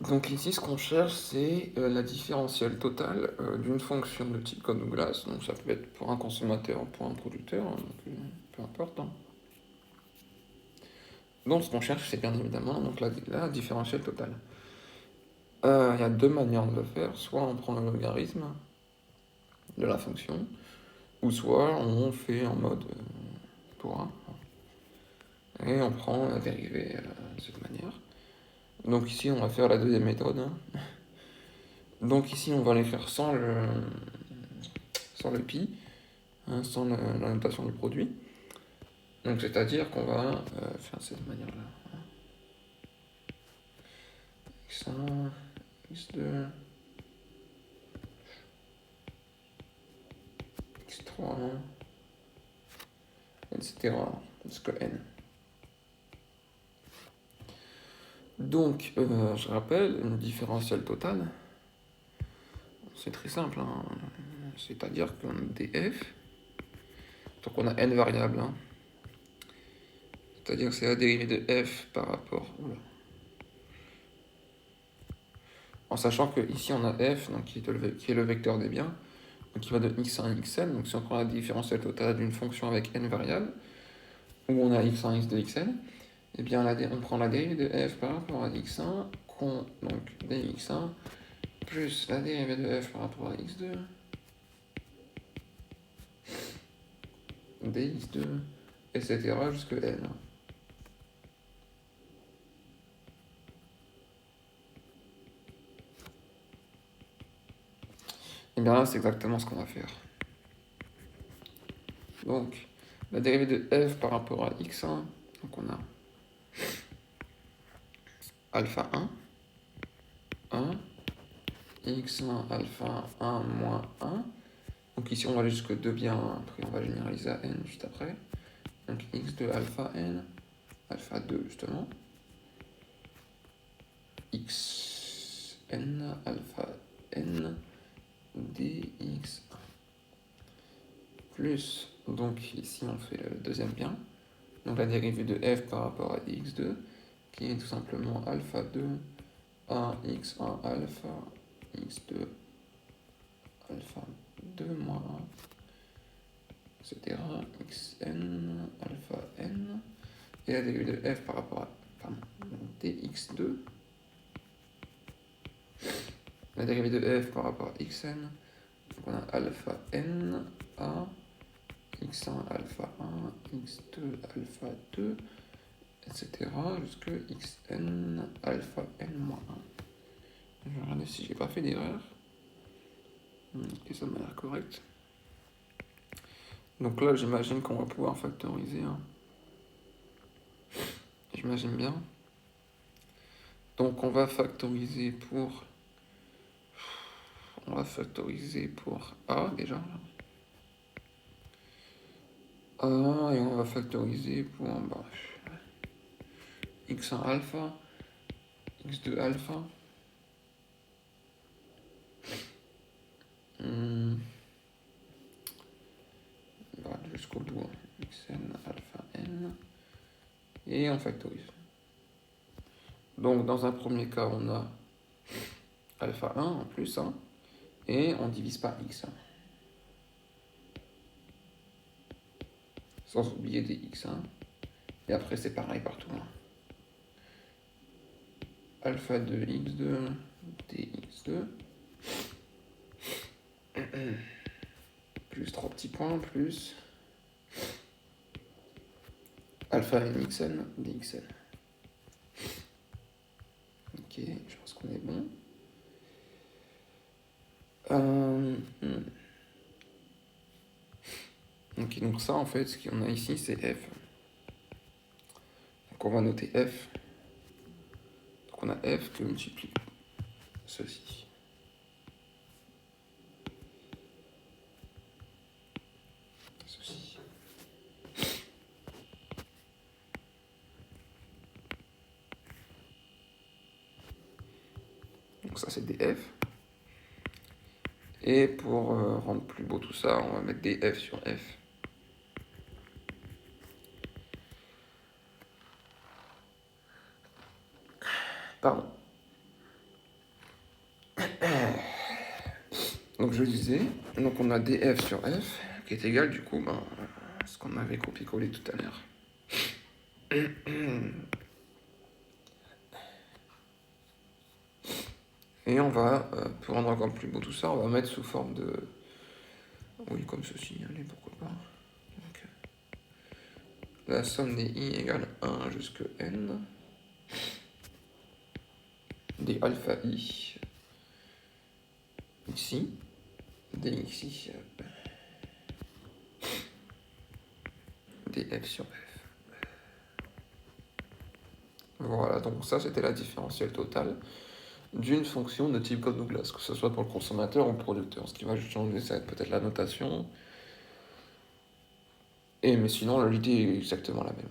Donc ici, ce qu'on cherche, c'est la différentielle totale d'une fonction de type code Douglas. Donc ça peut être pour un consommateur, pour un producteur, hein, donc, peu importe. Hein. Donc ce qu'on cherche, c'est bien évidemment donc, la différentielle totale. Il y a deux manières de le faire. Soit on prend le logarithme de la fonction, ou soit on fait en mode pour un, et on prend la dérivée de cette manière. Donc ici, on va faire la deuxième méthode. Hein. Donc ici, on va l'écrire sans le pi, hein, sans la notation du produit. Donc c'est-à-dire qu'on va faire de cette manière-là. x1, x2, x3, etc. jusqu'à n. Donc, je rappelle, une différentielle totale, c'est très simple. Hein. C'est-à-dire qu'on a df, donc on a n variables. Hein. C'est-à-dire que c'est la dérivée de f par rapport... Oula. En sachant que ici on a f, donc qui est le vecteur des biens, donc qui va de x1 à xn. Donc si on prend la différentielle totale d'une fonction avec n variables, où on a x1, x2, xn, eh bien on prend la dérivée de f par rapport à x1, donc dx1, plus la dérivée de f par rapport à x2, dx2, etc. jusqu'à n. Et bien là, c'est exactement ce qu'on va faire. Donc, la dérivée de f par rapport à x1, donc on a alpha 1, 1, x1 alpha 1 moins 1. Donc ici, on va aller jusque 2 bien, après on va généraliser à n juste après. Donc x2 alpha n, alpha 2 justement. xn alpha n dx1. Plus, donc ici on fait le deuxième bien. Donc la dérivée de f par rapport à x2, qui est tout simplement alpha 2 à x1 alpha x2 alpha 2 moins 1, etc. xn alpha n. Et la dérivée de f par rapport à dx2. La dérivée de f par rapport à xn. Donc on a alpha n à x1 alpha 1, x2 alpha 2, etc. jusque xn alpha n moins 1. Je vais regarder si j'ai pas fait d'erreur. Ok, ça m'a l'air correct. Donc là, j'imagine qu'on va pouvoir factoriser. Hein. J'imagine bien. Donc on va factoriser pour... On va factoriser pour A déjà. A et on va factoriser pour x1 alpha, x2 alpha. Jusqu'au bout. xn alpha n. Et on factorise. Donc dans un premier cas, on a alpha 1 en plus 1. Et on divise par x. Sans oublier des x1. Et après, c'est pareil partout. Alpha 2 x2 dx2. Plus 3 petits points, plus alpha n xn dxn. Ok, je pense qu'on est bon. Ok, donc ça, en fait, ce qu'on a ici, c'est f. Donc on va noter f. Donc on a f qui multiplie ceci. Ceci. Donc ça, c'est des f. Et pour rendre plus beau tout ça, on va mettre des f sur f. Pardon. Donc je disais, donc on a df sur f qui est égal du coup à ce qu'on avait copié-collé tout à l'heure. Et on va, pour rendre encore plus beau tout ça, on va mettre sous forme de... Oui, comme ceci, allez, pourquoi pas. Donc, la somme des i égale 1 jusqu'à n des alpha i ici, des ici, des f sur f. Voilà, donc ça c'était la différentielle totale d'une fonction de type Codd-Douglas, que ce soit pour le consommateur ou le producteur. Ce qui va juste changer, ça va être peut-être la notation. Mais sinon, l'idée est exactement la même.